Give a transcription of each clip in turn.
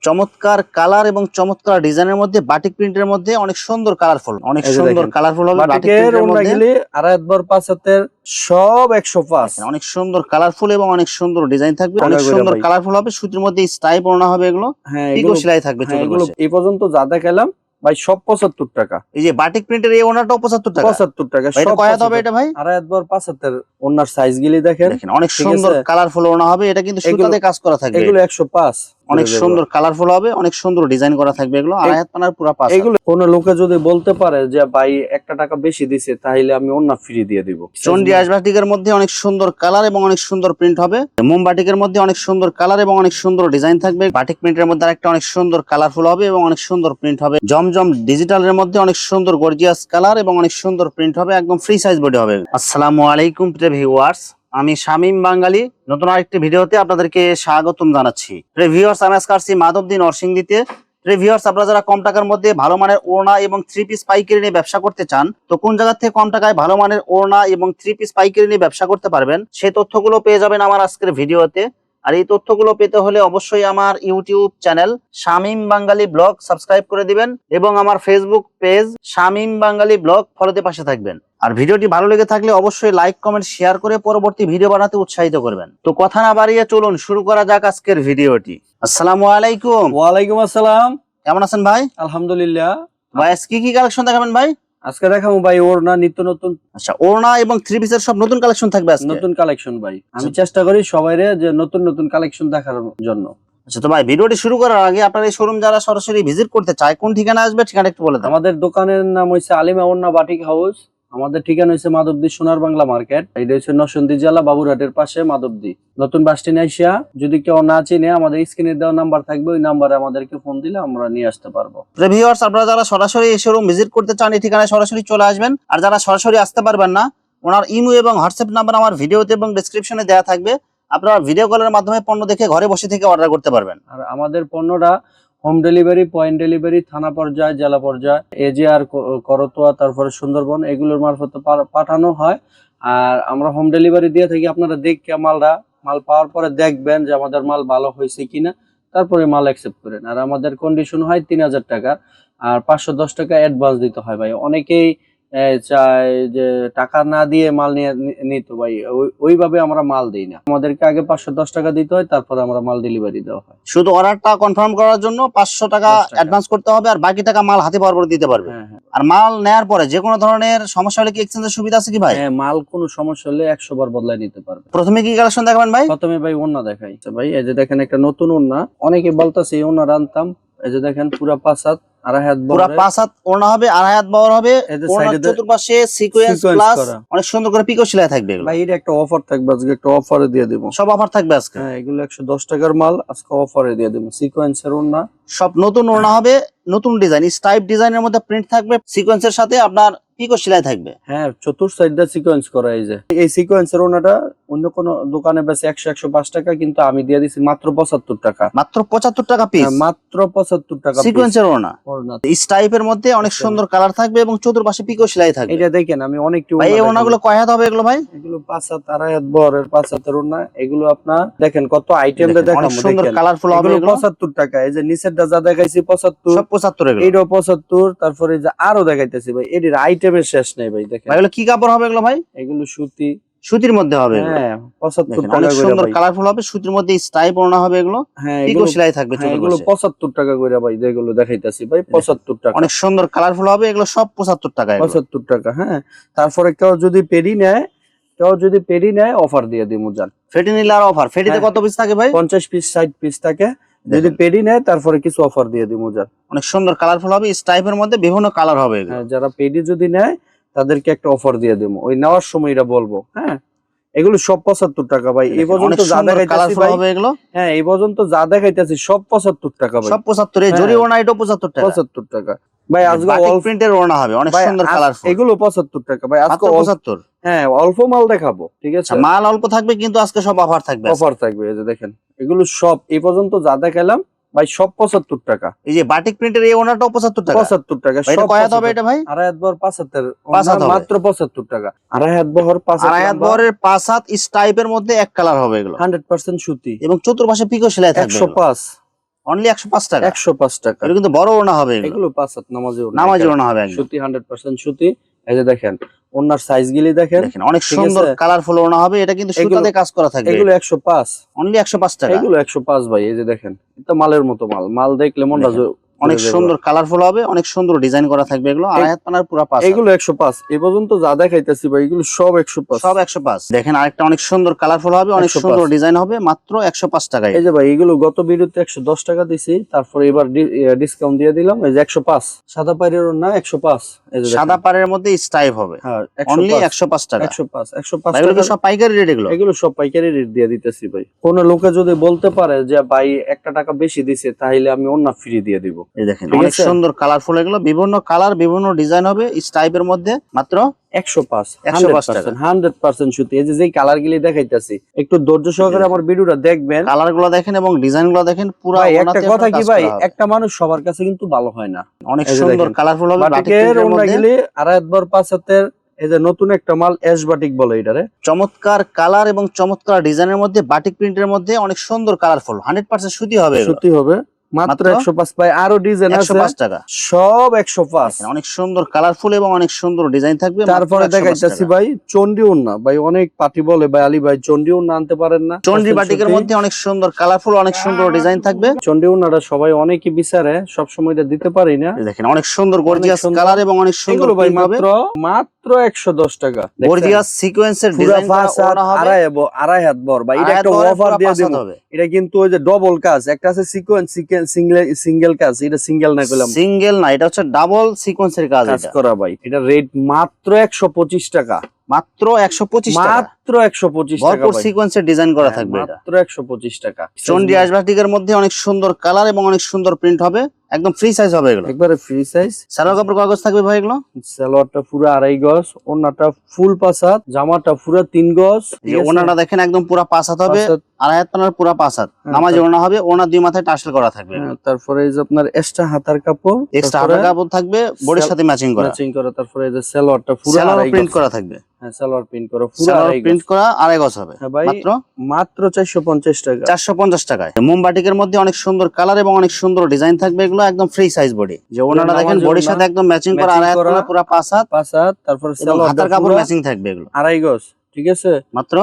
চমৎকার কালার এবং চমৎকার ডিজাইনের মধ্যে বাটিক প্রিন্টের মধ্যে অনেক সুন্দর কালারফুল, অনেক সুন্দর কালারফুল হবে বাটিক প্রিন্টের মধ্যে। আড়াই বর 5 হাতের সব 105, অনেক সুন্দর কালারফুল এবং অনেক সুন্দর ডিজাইন থাকবে, অনেক সুন্দর কালারফুল হবে। সুতির মধ্যে স্টাইপ ওড়না হবে এগুলো, পিকো সেলাই থাকবে। এগুলো এই পর্যন্ত যা দেখালাম ভাই সব 75 টাকা। এই যে বাটিক প্রিন্টের এই ওড়নাটাও 75 টাকা। 75 টাকা সব কয় হবে এটা ভাই? আড়াই বর 5 হাতের ওড়নার সাইজ গুলি দেখেন, অনেক সুন্দর কালারফুল ওড়না হবে। এটা কিন্তু সুতাতে কাজ করা থাকবে। এগুলো 105, অনেক সুন্দর কালারফুল হবে, অনেক সুন্দর ডিজাইন করা থাকবে। এগুলো আড়াই হাত পানার পুরো পাঁচ। এগুলো কোন লোকে যদি বলতে পারে যে ভাই 1 টাকা বেশি দিছে, তাহলে আমি ওড়না ফ্রি দিয়ে দিব। চন্ডি আজবাটিকের মধ্যে অনেক সুন্দর কালার এবং অনেক সুন্দর প্রিন্ট হবে। মোমবাটিকের মধ্যে অনেক সুন্দর কালার এবং অনেক সুন্দর ডিজাইন থাকবে। বাটিক প্রিন্টের মধ্যে আরেকটা অনেক সুন্দর কালারফুল হবে এবং অনেক সুন্দর প্রিন্ট হবে। জমজম ডিজিটালের মধ্যে অনেক সুন্দর গর্জিয়াস কালার এবং অনেক সুন্দর প্রিন্ট হবে। একদম ফ্রি সাইজ বডি হবে। আসসালামু আলাইকুম প্রিয় ভিউয়ার্স, আমি শামীম বাঙালি নতুন আরেকটি ভিডিওতে আপনাদেরকে স্বাগতম জানাচ্ছি। প্রিয় ভিউয়ার্স, আমি আজকে আসছি মাধবদী নরসিংদীতে। প্রিয় ভিউয়ার্স, আপনারা যারা কম টাকার মধ্যে ভালো মানের ওড়না এবং 3 পিস পাইকারি নিয়ে ব্যবসা করতে চান, তো কোন জায়গা থেকে কম টাকায় ভালো মানের ওড়না এবং 3 পিস পাইকারি নিয়ে ব্যবসা করতে পারবেন, সেই তথ্যগুলো পেয়ে যাবেন আমার আজকের ভিডিওতে। আর এই তথ্যগুলো পেতে হলে অবশ্যই আমার ইউটিউব চ্যানেল শামীম বাঙালি ব্লগ সাবস্ক্রাইব করে দিবেন এবং আমার ফেসবুক পেজ শামীম বাঙালি ব্লগ ফলোতে পাশে থাকবেন। আর ভিডিওটি ভালো লেগে থাকলে অবশ্যই লাইক কমেন্ট শেয়ার করে পরবর্তী ভিডিও বানাতে উৎসাহিত করবেন। তো কথা না বাড়িয়ে চলুন শুরু করা যাক আজকের ভিডিওটি। আসসালামু আলাইকুম। ওয়ালাইকুম আসসালাম। কেমন আছেন ভাই? আলহামদুলিল্লাহ। ভাই আজকে কি কালেকশন দেখাবেন ভাই? আজকে দেখাবো ভাই ওড়না নিত্য নতুন। আচ্ছা, ওড়না এবং 3 পিসের সব নতুন কালেকশন থাকবে আজকে। নতুন কালেকশন ভাই, আমি চেষ্টা করি সবাইরে যে নতুন নতুন কালেকশন দেখার জন্য। আচ্ছা, তো ভাই ভিডিওটি শুরু করার আগে আপনার এই শোরুম যারা সরাসরি ভিজিট করতে চায় কোন ঠিকানা আসবে, ঠিকানা একটু বলে দেন। আমাদের দোকানের নাম হইছে আলিমা ওড়না বাটিক হাউস। আমাদের ঠিকানা হইছে মাধবদী সোনার বাংলা মার্কেট। এটা হচ্ছে নরসিংদী জেলা বাবুরহাটের পাশে মাধবদী নতুন বাস স্ট্যান্ড আইসা। যদি কেউ না চিনে আমাদের স্ক্রিনে দেওয়া নাম্বার থাকবে, ওই নাম্বারে আমাদেরকে ফোন দিলে আমরা নিয়ে আসতে পারবো। ভিউয়ার্স, আপনারা যারা সরাসরি এই শোরুম ভিজিট করতে চান এই ঠিকানায় সরাসরি চলে আসবেন। আর যারা সরাসরি আসতে পারবেন না, ওনার ইমো এবং হোয়াটসঅ্যাপ নাম্বার আমার ভিডিওতে এবং ডেসক্রিপশনে দেওয়া থাকবে। আপনারা ভিডিও কলের মাধ্যমে পণ্য দেখে ঘরে বসে থেকে অর্ডার করতে পারবেন। আর আমাদের পণ্যটা হোম ডেলিভারি, পয়েন্ট ডেলিভারি, থানা পর্যায়ে, জেলা পর্যায়ে, এজিআর, করতোয়া, তারপরে সুন্দরবন, এগুলোর মারফতে পাঠানো হয়। আর আমরা হোম ডেলিভারি দিয়ে থাকি। আপনারা দেখে মাল পাওয়ার পরে দেখবেন যে আমাদের মাল ভালো হয়েছে কিনা, তারপরে মাল অ্যাকসেপ্ট করেন। আর আমাদের কন্ডিশন হয় 3000 টাকা আর 510 টাকা অ্যাডভান্স দিতে হয় ভাই। অনেকেই চায় যে টাকা না দিয়ে মাল নিত ভাই, ওইভাবে আমরা মাল দিই না। আমাদেরকে আগে 510 টাকা দিতে হয়, তারপরে আমরা মাল ডেলিভারি দেওয়া হয়। শুধু অর্ডারটা কনফার্ম করার জন্য 500 টাকা অ্যাডভান্স করতে হবে, আর বাকি টাকা মাল হাতে পাওয়ার পর দিতে পারবে। আর মাল নেয়ার পরে যে কোনো ধরনের সমস্যা হলে কি এক্সচেঞ্জের সুবিধা আছে কি ভাই? হ্যাঁ, মাল কোনো সমস্যা হলে 100 বার বদলাই নিতে পারবে। প্রথমে কি কালেকশন দেখাবেন ভাই? প্রথমে ভাই ওড়না দেখাই। ভাই এই যে দেখেন একটা নতুন ওড়না, অনেকে বলতাছে এই ওড়না আনতাম। এই যে দেখেন পুরো 5 হাত, আড়াই হাত বড়, পুরো 5 হাত ওড়না হবে, আড়াই হাত বড় হবে। ওড়নার চতুর্পাশে সিকোয়েন্স প্লাস অনেক সুন্দর করে পিকো সেলাই থাকবে। ভাই এটা একটা অফার থাকবে আজকে, একটা অফারে দিয়ে দেব। সব অফার থাকবে আজকে। হ্যাঁ, এগুলো 110 টাকার মাল আজকে অফারে দিয়ে দেব। সিকোয়েন্সের ওড়না, সব নতুন ওড়না হবে, নতুন ডিজাইন, স্টাইপ ডিজাইনের মধ্যে প্রিন্ট থাকবে, সিকোয়েন্সের সাথে আপনার পিকো সেলাই থাকবে। হ্যাঁ, চতুর সাইডটা সিকোয়েন্স করা। এই সিকোয়েন্সের ওড়নাটা অন্য কোন দোকানে বেশি 100-105 টাকা, কিন্তু আমি দিয়ে দিছি মাত্র 75 টাকা। মাত্র 75 টাকা পিস, মাত্র 75 টাকা সিকোয়েন্সের ওড়না। স্টাইপের মধ্যে অনেক সুন্দর কালার থাকবে এবং চতুর্পাশে পিকো সেলাই থাকবে। এটা দেখেন, আমি অনেক ভাই এই ওড়নাগুলো কয় হাত হবে এগুলো ভাই? এগুলো 5 হাত, আড়াই হাত বরের 5 হাতের ওড়না। এগুলো আপনার দেখেন কত আইটেম দেখাবো, অনেক সুন্দর কালারফুল হবে। এগুলো 75 টাকা। এই যে নিচেরটা যা দেখাইছি 75, সব 75 এগুলো। এইটাও 75, তারপরে যে আরো দেখাইতেছি ভাই, এটির আইটেমের শেষ নেই ভাই। দেখেন এগুলো কি কাপড় হবে এগুলো ভাই? এগুলো সুতি, সুতির মধ্যে হবে। হ্যাঁ, 75 টাকা অনেক করে সুন্দর ভাই। কালারফুল হবে, সুতির মধ্যে স্টাইপ ওড়না হবে এগুলো। হ্যাঁ, পিকো সেলাই থাকবে চতুর্পাশে। এগুলো 75 টাকা করে ভাই, যেগুলো দেখাইতাছি ভাই 75 টাকা। অনেক সুন্দর কালারফুল হবে, এগুলো সব 75 টাকা। 75 টাকা। হ্যাঁ, তারপরে কেউ যদি পেডি নেয় অফার দিয়ে দিমু জান। ফেটি নিলে আর অফার। ফেটিতে কত পিস থাকে ভাই? 50 পিস, 60 পিস থাকে। যদি পেডি নেয় তারপরে কিছু অফার দিয়ে দিমু জান। অনেক সুন্দর কালারফুল হবে, স্টাইপের মধ্যে বিভিন্ন কালার হবে। হ্যাঁ, যারা পেডি যদি নেয় তাদেরকে একটা অফার দিয়ে দেবো, ওই নেওয়ার সময় এটা বলবো। হ্যাঁ, এগুলো সব 75 টাকা ভাই। এই পর্যন্ত যা দেখাইতাছি ভাই, এগুলো হ্যাঁ এই পর্যন্ত যা দেখাইতাছি সব 75 টাকা ভাই। সব 75 এ জরি ওড়না এটাও 75 টাকা। 75 টাকা ভাই। আজকে অল প্রিন্টের ওড়না হবে, অনেক সুন্দর কালারফুল। এগুলো 75 টাকা ভাই। আজকে 75। হ্যাঁ, অল্প মাল দেখাবো, ঠিক আছে? মাল অল্প থাকবে কিন্তু আজকে সব অফার থাকবে। অফার থাকবে। এই যে দেখেন এগুলো সব এই পর্যন্ত যা দেখাইলাম ভাই সব 75 টাকা। এই যে বাটিক প্রিন্টের এই ওড়নাটাও 75 টাকা। 75 টাকা। এটা কয় হাত হবে এটা ভাই? আড়াই হাত বহর 5 হাতের, মাত্র 75 টাকা। আড়াই হাত বহর 5 হাত, আড়াই হাত বহরের 5 হাত স্টাইপের মধ্যে এক কালার হবে এগুলো। 100% সুতি এবং চতুর্পাশে পিকো সেলাই থাকবে। 105 অনলি 105 টাকা। 105 টাকা। এটা কিন্তু বড় ওড়না হবে, এগুলো 5 হাত নামাজি ওড়না। নামাজি ওড়না হবে একদম সুতি 100% সুতি। এই যে দেখেন ওড়নার সাইজ গুলি দেখেন, অনেক সুন্দর কালারফুল ওড়না হবে। এটা কিন্তু সুতাতে কাজ করা থাকবে। এগুলো 105, অনলি 105 টাকা। এগুলো 105 ভাই। এই যে দেখেন এটা মালের মতো মাল, মাল দেখলে মনটা অনেক সুন্দর কালারফুল হবে, অনেক সুন্দর ডিজাইন করা থাকবে। এগুলো আড়াই হাত পানার পুরো পাঁচ। এগুলো 105। এই পর্যন্ত যা দেখাইতেছি ভাই এগুলো সব 105, সব 105। দেখেন আরেকটা অনেক সুন্দর কালারফুল হবে, অনেক সুন্দর ডিজাইন হবে, মাত্র 105 টাকায়। এই যে ভাই এগুলো গত ভিডিওতে 110 টাকা দিছি, তারপরে এবার ডিসকাউন্ট দিয়ে দিলাম। এই যে 105 সাদা পাড়ের না 105। এই যে সাদা পাড়ের মধ্যে স্টাইপ হবে, হ্যাঁ অনলি 105 টাকা। 105 এগুলো টাকা। সব পাইকারি রেট। এগুলো সব পাইকারি রেট দিয়ে দিতেছি ভাই। কোন লোকে যদি বলতে পারে যে ভাই 1 টাকা বেশি দিছে, তাহলে আমি অন্য ফ্রি দিয়ে দিব। এই দেখেন অনেক সুন্দর কালারফুল, এগুলো বিভিন্ন কালার বিভিন্ন ডিজাইন হবে স্টাইপের মধ্যে, মাত্র 105 টাকা। 100% সুতি। এই যে কালার গুলি দেখাইতাছি, একটু ধৈর্য সহকারে আমার ভিডিওটা দেখবেন, কালার গুলো দেখেন এবং ডিজাইন গুলো দেখেন। পুরো একটা কথা কি ভাই, একটা মানুষ সবার কাছে কিন্তু ভালো হয় না। অনেক সুন্দর কালারফুল হবে বাটিকের ওড়না গুলি আড়াই হাত 5 হাতের। এই যে নতুন একটা মাল এস বাটিক বলে এটারে। চমৎকার কালার এবং চমৎকার ডিজাইনের মধ্যে বাটিক প্রিন্টের মধ্যে অনেক সুন্দর কালারফুল 100% সুতি হবে। সুতি হবে, মাত্র 105 পাই। আরো ডিজাইন আছে 105 টাকা, সব 105। অনেক সুন্দর কালারফুল এবং অনেক সুন্দর ডিজাইন থাকবে। তারপরে দেখাইতাছি ভাই চন্ডী ওড়না। ভাই অনেক পার্টি বলে ভাই আলী ভাই চন্ডী ওড়না আনতে পারেন না। চন্ডী বাটিকের মধ্যে অনেক সুন্দর কালারফুল অনেক সুন্দর ডিজাইন থাকবে। চন্ডী ওড়নাটা সবাই অনেকই বিচারে, সব সময় এটা দিতে পারি না। দেখেন অনেক সুন্দর গর্জিয়াস কালার এবং অনেক সুন্দর ভাই প্রিন্ট হবে, মাত্র 110 টাকা। গর্জিয়াস সিকোয়েন্সের ডিজাইন করা হবে। আড়াই হাত বর ভাই, এটা একটা অফার দিয়ে দেব। এটা কিন্তু ওই যে ডবল কাজ, একটা আছে সিকোয়েন্স সিঙ্গেল কাজ। এটা সিঙ্গেল না কইলাম, সিঙ্গেল না, এটা হচ্ছে ডাবল সিকোয়েন্সের কাজ করা ভাই। এটা রেট মাত্র 125 টাকা। মাত্র 125 টাকা, মাত্র 125 টাকা। ভরপুর সিকোয়েন্সের ডিজাইন করা থাকবে। এটা মাত্র 125 টাকা। চন্ডী আজবাটিকের মধ্যে অনেক সুন্দর কালার এবং অনেক সুন্দর প্রিন্ট হবে, একদম ফ্রি সাইজ হবে। এগুলো একবারে ফ্রি সাইজ। সালোয়ার কাপড় কাগজ থাকবে ভাই। এগুলো সালোয়ারটা পুরো 2.5 গজ, ওড়নাটা ফুল 5 হাত, জামাটা পুরো 3 গজ। ওড়নাটা দেখেন একদম পুরো 5 হাত হবে, আড়াই হাত পানার পুরো 5 হাত নামাজি ওড়না হবে। ওড়না দুই মাথায় টাসেল করা থাকবে। তারপরে এই যে আপনার এক্সট্রা হাতার কাপড়, এক্সট্রা হাতার কাপড় থাকবে, বডির সাথে ম্যাচিং করা। তারপরে এই যে সালোয়ারটা পুরো প্রিন্ট করা থাকবে। হ্যাঁ সালোয়ার প্রিন্ট করা পুরো প্রিন্ট করা 2.5 গজ হবে। মাত্র 450 টাকা। 450 টাকায়। মোমবাটিকের মধ্যে অনেক সুন্দর কালার এবং অনেক সুন্দর ডিজাইন থাকবে। এগুলো একদম ফ্রি সাইজ বডি। যে ওনাটা দেখেন বডির সাথে একদম ম্যাচিং করা, আড়াই হাত পুরো 5 হাত। তারপরে হাতার কাপড় ম্যাচিং থাকবে। এগুলো 2.5 গজ, ঠিক আছে। মাত্র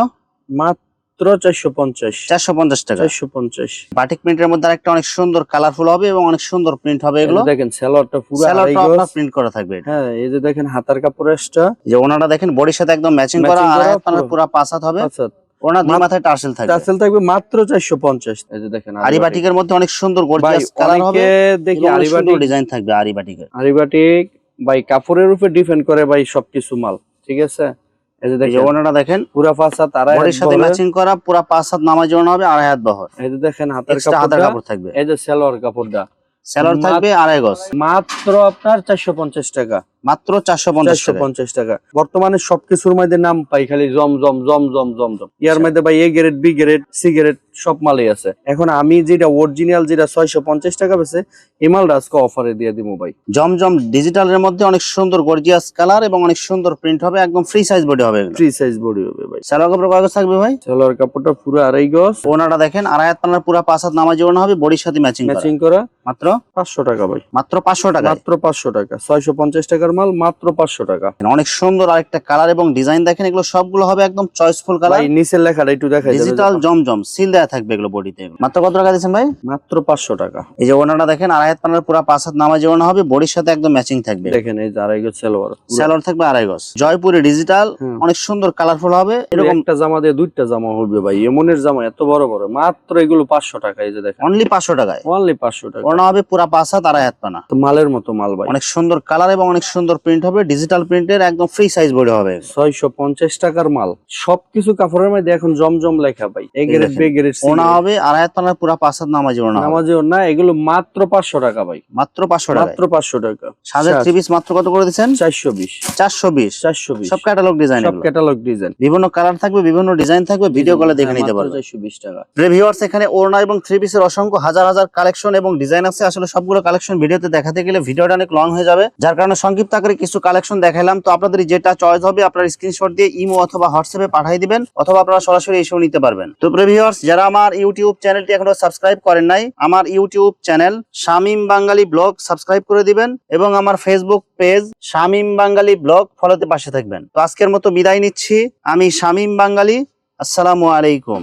450 টাকা। 450। বাটিক প্রিন্টের মধ্যে আরেকটা অনেক সুন্দর কালারফুল হবে এবং অনেক সুন্দর প্রিন্ট হবে। এগুলো দেখেন সালোয়ারটা পুরো 2.5 গজ আপনার প্রিন্ট করা থাকবে। হ্যাঁ এই যে দেখেন হাতার কাপড় এক্সট্রা। যে ওনাটা দেখেন বডির সাথে একদম ম্যাচিং করা, আড়াই হাত পুরো 5 হাত হবে। ওনা দুই মাথায় টার্সেল থাকবে। টার্সেল থাকবে মাত্র 450। এই যে দেখেন আরি বাটিকের মধ্যে অনেক সুন্দর গর্জিয়াস কালার হবে। দেখি আরি বাটিক ডিজাইন থাকবে। আরি বাটিকের আরি বাটিক ভাই কাপড়ের উপর ডিপেন্ড করে ভাই সবকিছু মাল, ঠিক আছে। এই যে দেখেন ওনাটা দেখেন পুরো 5 হাত, আড়াই হাত বডির সাথে ম্যাচিং করা, পুরো 5 হাত নামাজি ওনা হবে, আড়াই হাত বহর। এই যে দেখেন হাতার কাপড় থাকবে। এই যে সালোয়ার কাপড়টা, সালোয়ার থাকবে 2.5 গজ, মাত্র আপনার 450 টাকা। মাত্র 450 টাকা। বর্তমানে সবকিছুর মধ্যে নাম পাই খালি জমজম জমজম জমজম। ইয়ার মধ্যে ভাই A grade B grade C grade সব মালই আছে। এখন আমি যেটা অরিজিনাল যেটা 650 টাকা বেচে, এই মালটা আজকে অফারে দিয়ে দিব ভাই। জমজম ডিজিটালের মধ্যে অনেক সুন্দর গর্জিয়াস কালার এবং অনেক সুন্দর প্রিন্ট হবে, একদম ফ্রি সাইজ বডি হবে। ফ্রি সাইজ বডি হবে ভাই। সালোয়ার কাপড় কাগজ থাকবে ভাই। সালোয়ার কাপড়টা পুরো 2.5 গজ, ওনাটা দেখেন আড়াই হাত পানার পুরো 5 হাত নামাজি ওনা হবে, বডির সাথে ম্যাচিং করা। মাত্র 500 টাকা ভাই। মাত্র 500 টাকা। মাত্র 500 টাকা। 650 টাকার মাল মাত্র 500 টাকা। অনেক সুন্দর আরেকটা কালার এবং ডিজাইন দেখেন। এগুলো সবগুলো হবে একদম চয়েসফুল কালার। ভাই নিচের লেখাটা একটু দেখাই, ডিজিটাল জমজম সিল দেয়া থাকবে এগুলো বডিতে। মাত্র কত টাকা দিয়েছেন ভাই? মাত্র 500 টাকা। এই যে ওনাটা দেখেন আড়াই হাত পানার পুরো 5 হাত নামাজি ওনা হবে, বডির সাথে একদম ম্যাচিং থাকবে। দেখেন এই যে 2.5 গজ সালোয়ার, সালোয়ার থাকবে 2.5 গজ। জয়পুরি ডিজিটাল অনেক সুন্দর কালারফুল হবে। এরকম একটা জামা দিয়ে দুইটা জামা হবে ভাই। এমনের জামা এত বড় বড়, মাত্র এগুলো 500 টাকা। এই যে দেখেন অনলি 500 টাকায়। অনলি 500 টাকা। ওনা হবে পুরো 5 হাত, আড়াই হাত পানা। তো মালের মতো মাল ভাই। অনেক সুন্দর কালার এবং অনেক সুন্দর প্রিন্ট হবে, ডিজিটাল প্রিন্টের একদম ফ্রি সাইজ বডি হবে। 650 টাকার মাল। সবকিছু কাপড়ের মধ্যে এখন জমজম লেখা ভাই। A grade B grade C. ওনা হবে আড়াই হাত পানার পুরো 5 হাত নামাজি ওনা। নামাজি ওনা এগুলো মাত্র 500 টাকা ভাই। মাত্র 500 টাকা। মাত্র 500 টাকা। সাজের 3 পিস মাত্র কত করে দিবেন? 420। 420 সব ক্যাটালগ ডিজাইন। সব ক্যাটালগ ডিজাইন। বিভিন্ন কালার থাকবে, বিভিন্ন ডিজাইন থাকবে, ভিডিও কলে দেখে নিতে পারবেন। 420 টাকা। ভিউয়ার্স এখানে ওড়না এবং 3 পিসের অসংখ্য হাজার হাজার কালেকশন এবং ডিজাইন আছে। আসলে সবগুলো কালেকশন ভিডিওতে দেখাতে গেলে ভিডিওটা অনেক লং হয়ে যাবে, যার কারণে সংক্ষিপ্ত সংক্ষিপ্ত আকারে কিছু কালেকশন দেখাইলাম। তো আপনাদের যেটা চয়েস হবে আপনারা স্ক্রিনশট দিয়ে ইমো অথবা হোয়াটসঅ্যাপে পাঠিয়ে দিবেন, অথবা আপনারা সরাসরি এসেও নিতে পারবেন। তো প্রিয় ভিউয়ার্স, যারা আমার ইউটিউব চ্যানেলটি এখনো সাবস্ক্রাইব করেন নাই, আমার ইউটিউব চ্যানেল শামীম বাঙালি ব্লগ সাবস্ক্রাইব করে দিবেন এবং আমার ফেসবুক পেজ শামীম বাঙালি ব্লগ ফলোতে পাশে থাকবেন। তো আজকের মতো বিদায় নিচ্ছি, আমি শামীম বাঙালি। আসসালামু আলাইকুম।